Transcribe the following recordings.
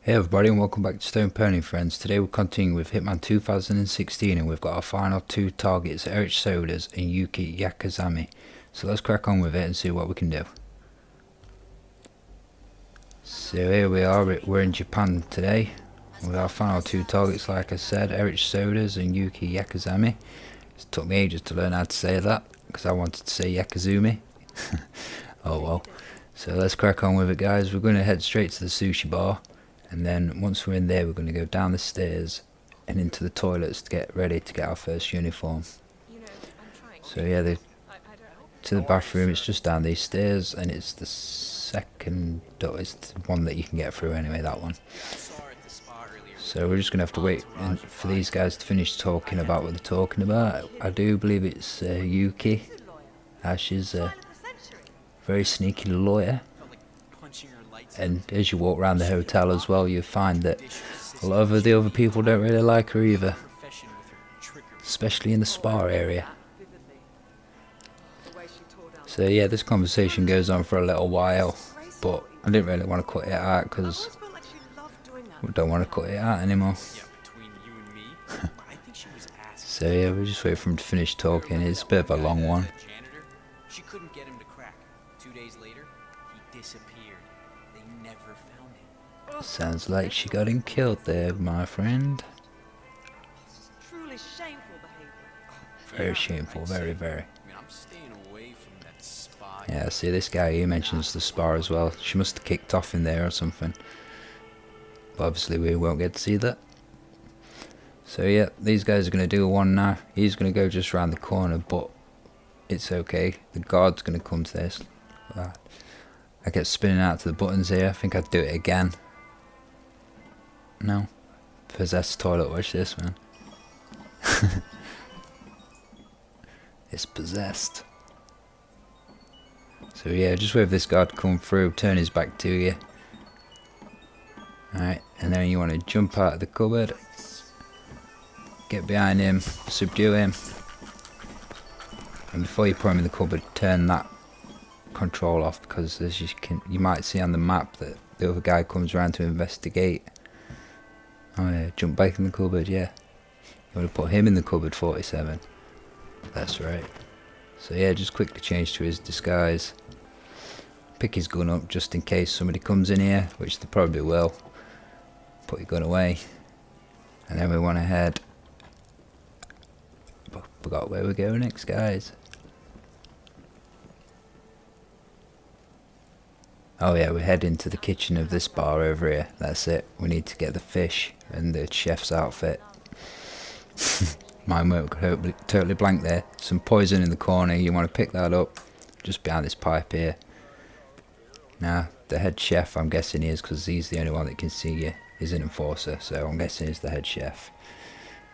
Hey everybody and welcome back to Stone Pony Friends. Today we're continuing with Hitman 2016 and we've got our final two targets, Erich Sodas and Yuki Yakazami. So let's crack on with it and see what we can do. So here we are, we're in Japan today with our final two targets, like I said, Erich Sodas and Yuki Yakazami. It took me ages to learn how to say that because I wanted to say Yakazumi. Oh well. So let's crack on with it, guys. We're going to head straight to the sushi bar. And then once we're in there, we're going to go down the stairs and into the toilets to get ready to get our first uniform. So yeah, to the bathroom, it's just down these stairs, and it's the second door. It's the one that you can get through anyway, that one. So we're just going to have to wait for these guys to finish talking about what they're talking about. I do believe it's Yuki. She's a very sneaky lawyer. And as you walk around the hotel as well, you find that a lot of the other people don't really like her either, especially in the spa area. So yeah, this conversation goes on for a little while, but I didn't really want to cut it out because we don't want to cut it out anymore. So yeah, we just wait for him to finish talking. It's a bit of a long one. She couldn't get him to crack. 2 days later, he disappeared. They never found him. Sounds like she got him killed there, my friend. This is truly shameful behavior. Very shameful, very, very. I mean, I'm staying away from that spy. Yeah, see this guy, he mentions the spa as well. She must have kicked off in there or something. But obviously we won't get to see that. So yeah, these guys are going to do one now. He's going to go just around the corner, but it's okay. The guard's going to come to this. I get spinning out to the buttons here. I think I'd do it again. No. Possessed toilet, watch this, man. It's possessed. So yeah, just wait for this guard to come through, turn his back to you. Alright, and then you want to jump out of the cupboard. Get behind him, subdue him. And before you put him in the cupboard, turn that control off, because as you might see on the map that the other guy comes around to investigate. Oh yeah, jump back in the cupboard, yeah. You want to put him in the cupboard, 47. That's right. So yeah, just quickly change to his disguise. Pick his gun up just in case somebody comes in here, which they probably will. Put your gun away. And then we want to head... Forgot where we're going next, guys. Oh yeah, we're heading to the kitchen of this bar over here. That's it. We need to get the fish and the chef's outfit. Mine went totally blank there. Some poison in the corner. You want to pick that up just behind this pipe here. Now, the head chef, I'm guessing he is, because he's the only one that can see you. He's an enforcer, so I'm guessing he's the head chef.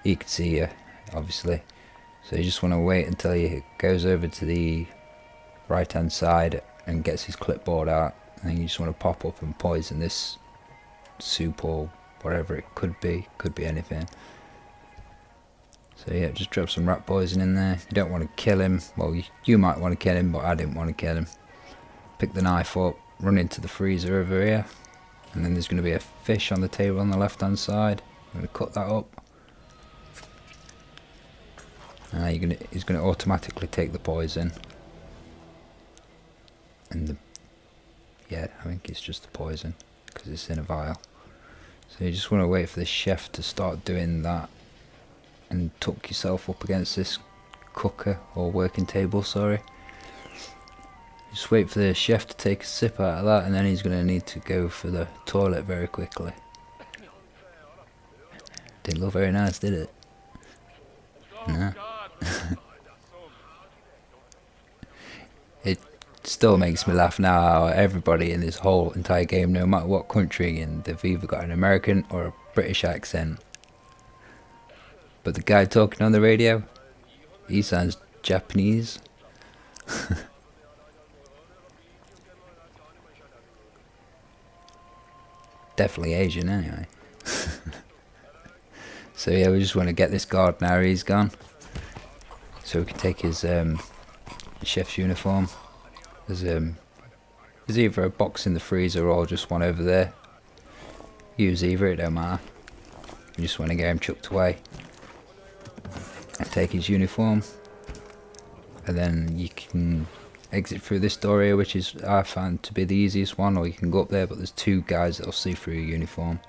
He can see you, obviously. So you just want to wait until he goes over to the right hand side and gets his clipboard out, and then you just want to pop up and poison this soup or whatever it could be anything. So yeah, just drop some rat poison in there. You don't want to kill him. Well, you might want to kill him, but I didn't want to kill him. Pick the knife up, run into the freezer over here, and then there's going to be a fish on the table on the left hand side. I'm going to cut that up. He's going to automatically take the poison. And yeah, I think it's just the poison because it's in a vial. So you just want to wait for the chef to start doing that and tuck yourself up against this cooker or working table, sorry. Just wait for the chef to take a sip out of that, and then he's going to need to go for the toilet very quickly. Didn't look very nice, did it? No. It still makes me laugh now how everybody in this whole entire game, no matter what country, and they've either got an American or a British accent. But the guy talking on the radio, he sounds Japanese. Definitely Asian anyway. So yeah, we just want to get this guard now he's gone. So we can take his chef's uniform. There's either a box in the freezer or just one over there. Use either, it don't matter. You just want to get him chucked away. And take his uniform. And then you can exit through this door here, which is I found to be the easiest one, or you can go up there, but there's two guys that'll see through your uniform.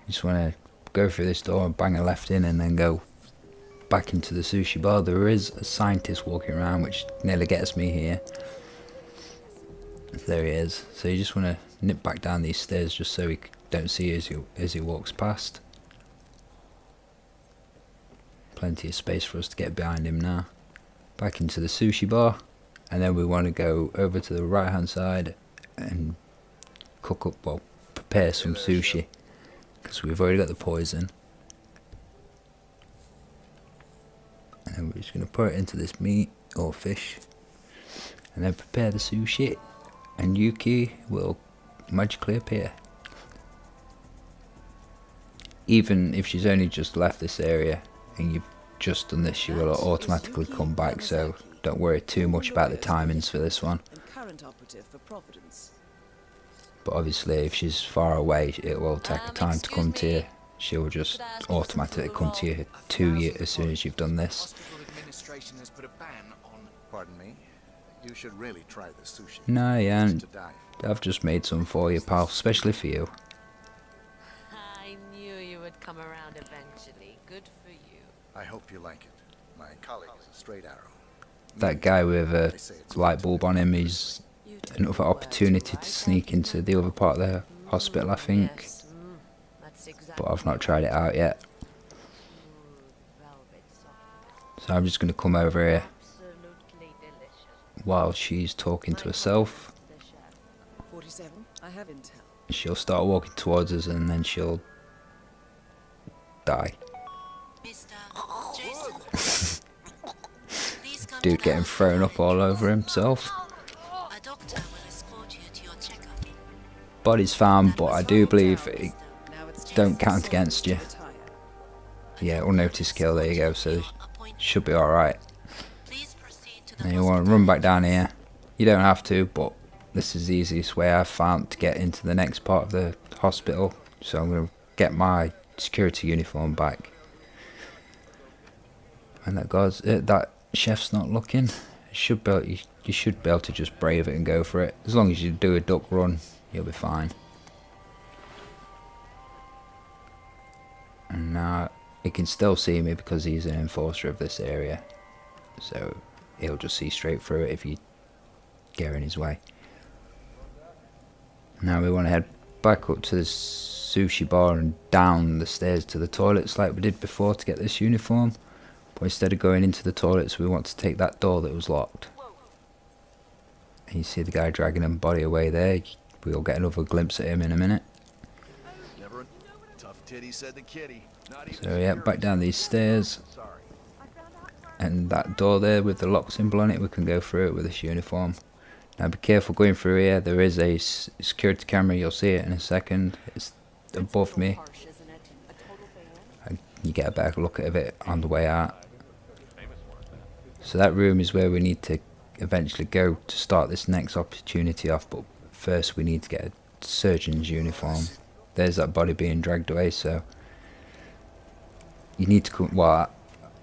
You just want to go through this door and bang a left in and then go back into the sushi bar. There is a scientist walking around, which nearly gets me here. There he is. So you just want to nip back down these stairs just so he don't see you as he walks past. Plenty of space for us to get behind him now. Back into the sushi bar, and then we want to go over to the right hand side and cook up, well, prepare some sushi, because we've already got the poison. And then we're just going to put it into this meat or fish and then prepare the sushi, and Yuki will magically appear. Even if she's only just left this area and you've just done this, she will automatically come back, so don't worry too much about the timings for this one. But obviously if she's far away, it will take her time to come to you. She'll just automatically come to you as soon as you've done this. Pardon me? You should really try the sushi. No, yeah, I've just made some for you, pal, especially for you. I knew you would come around eventually. Good for you. I hope you like it. My colleague is a straight arrow. That guy with a light bulb on him is another opportunity to sneak into the other part of the hospital, I think. Yes, that's exactly. But I've not tried it out yet. So I'm just going to come over here Absolutely delicious. while she's talking to herself. 47. I have intel. She'll start walking towards us and then she'll die. Mr. Jason. Please come Dude getting thrown up all over himself. A doctor will escort you to your checkup. Body's found, but I do believe it Now it's don't count against you. Yeah, unnoticed kill, there you go, so should be alright. Please proceed to the And you want to run back down here. You don't have to, but this is the easiest way I've found to get into the next part of the hospital. So I'm going to get my security uniform back. And that chef's not looking. You should be able to just brave it and go for it. As long as you do a duck run, you'll be fine. And now he can still see me because he's an enforcer of this area. So he'll just see straight through it if you get in his way. Now we want to head back up to the sushi bar and down the stairs to the toilets like we did before to get this uniform. But instead of going into the toilets, we want to take that door that was locked. And you see the guy dragging his body away there. We'll get another glimpse at him in a minute. So yeah, back down these stairs. And that door there with the lock symbol on it, we can go through it with this uniform. Now be careful going through here. There is a security camera, you'll see it in a second. It's above me. And you get a better look at it on the way out. So that room is where we need to eventually go to start this next opportunity off, but first we need to get a surgeon's uniform. There's that body being dragged away, so you need to come, well,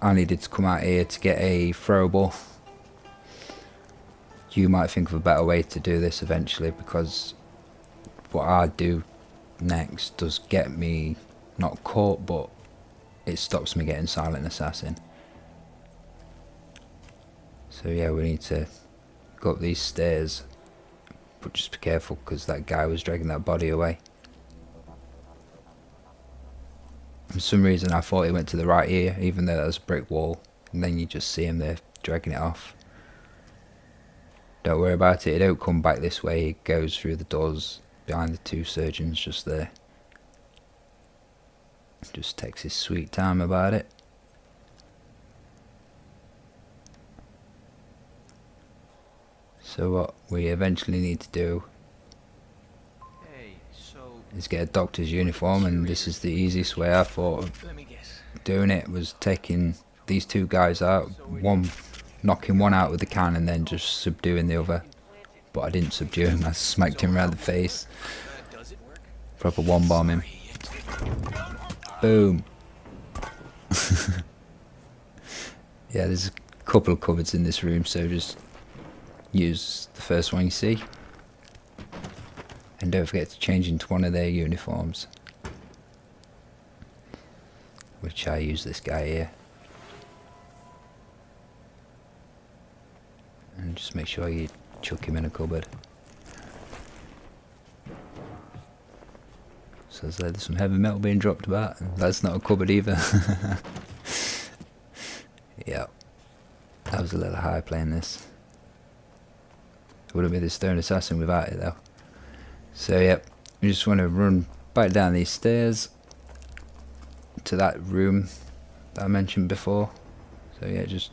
I needed to come out here to get a throwable. You might think of a better way to do this eventually, because what I do next does get me not caught, but it stops me getting silent assassin. So yeah, we need to go up these stairs, but just be careful because that guy was dragging that body away. For some reason I thought he went to the right here, even though there's a brick wall, and then you just see him there dragging it off. Don't worry about it, it don't come back this way, it goes through the doors behind the two surgeons just there. Just takes his sweet time about it. So what we eventually need to do is get a doctor's uniform, and this is the easiest way I thought of doing it, was taking these two guys out, knocking one out with the can and then just subduing the other. But I didn't subdue him, I smacked him around the face. Proper one bomb him. Boom. Yeah, there's a couple of cupboards in this room, so just use the first one you see. And don't forget to change into one of their uniforms. Which I use this guy here. And just make sure you chuck him in a cupboard. So there's some heavy metal being dropped about. That's not a cupboard either. Yeah. I was a little high playing this. Wouldn't be the Stone Assassin without it though. So yep, we just want to run back down these stairs to that room that I mentioned before. So yeah, just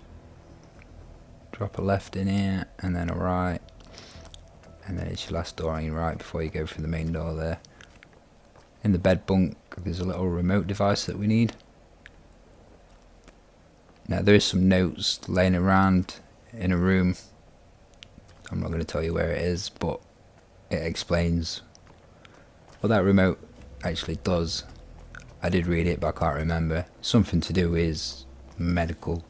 drop a left in here and then a right, and then it's your last door on your right before you go through the main door there. In the bed bunk there's a little remote device that we need. Now there is some notes laying around in a room. I'm not going to tell you where it is, but it explains what that remote actually does. I did read it, but I can't remember. Something to do with medical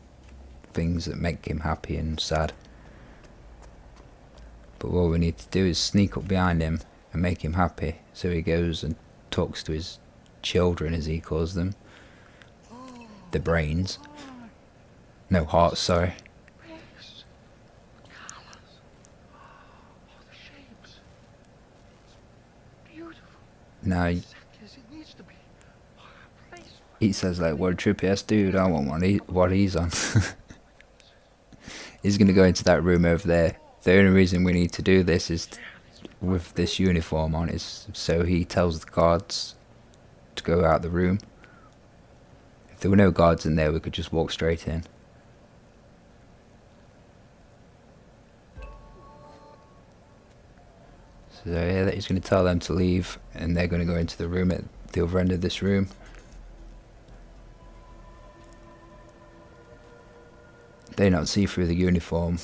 things that make him happy and sad. But what we need to do is sneak up behind him and make him happy. So he goes and talks to his children, as he calls them. The brains. No, hearts, sorry. Now he says like, what a trippy ass dude, I want what he's on. He's gonna go into that room over there. The only reason we need to do this is with this uniform on is so he tells the guards to go out the room. If there were no guards in there, we could just walk straight in. So yeah, he's going to tell them to leave, and they're going to go into the room at the other end of this room. They don't see through the uniform,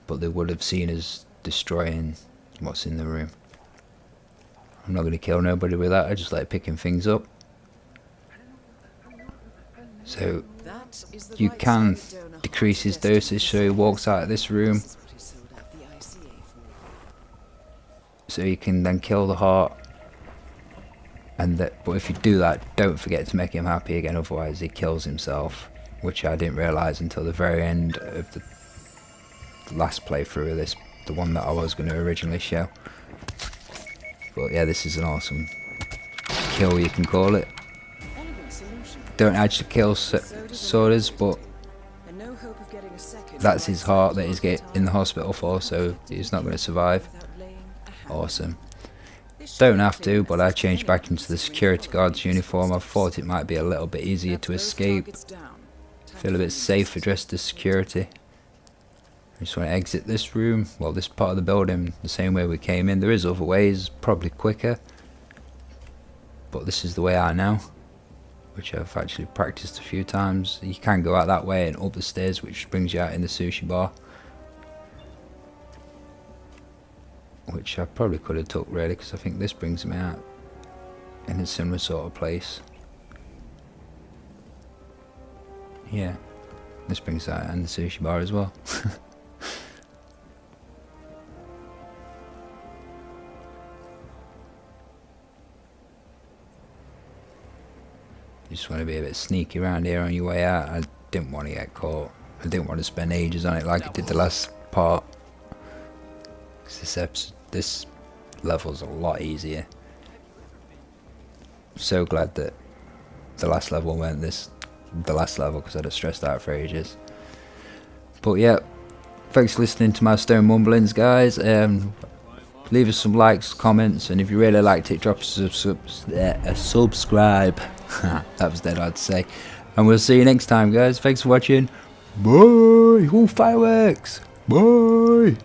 but they would have seen us destroying what's in the room. I'm not going to kill nobody with that, I just like picking things up. So you can decrease his dosage so he walks out of this room. So you can then kill the heart, and but if you do that, don't forget to make him happy again, otherwise he kills himself, which I didn't realise until the very end of the last playthrough of this, the one that I was going to originally show. But yeah, this is an awesome kill, you can call it. Don't actually kill Sodas, but that's his heart that he's in the hospital for, so he's not going to survive. Awesome. Don't have to, but I changed back into the security guard's uniform. I thought it might be a little bit easier to escape. Feel a bit safer dressed as security. I just want to exit this room, well, this part of the building, the same way we came in. There is other ways, probably quicker, but this is the way I know, which I've actually practiced a few times. You can go out that way and up the stairs, which brings you out in the sushi bar, which I probably could have took really, because I think this brings me out in a similar sort of place. Yeah, this brings out in the sushi bar as well. You just want to be a bit sneaky around here on your way out. I didn't want to get caught. I didn't want to spend ages on it like I did the last part. This level's a lot easier. I'm so glad that the last level went the last level, because I'd have stressed out for ages. But yeah, thanks for listening to my stone mumblings, guys. Leave us some likes, comments, and if you really liked it, drop us a subscribe. That was dead hard to say. And we'll see you next time, guys. Thanks for watching. Bye. All fireworks. Bye.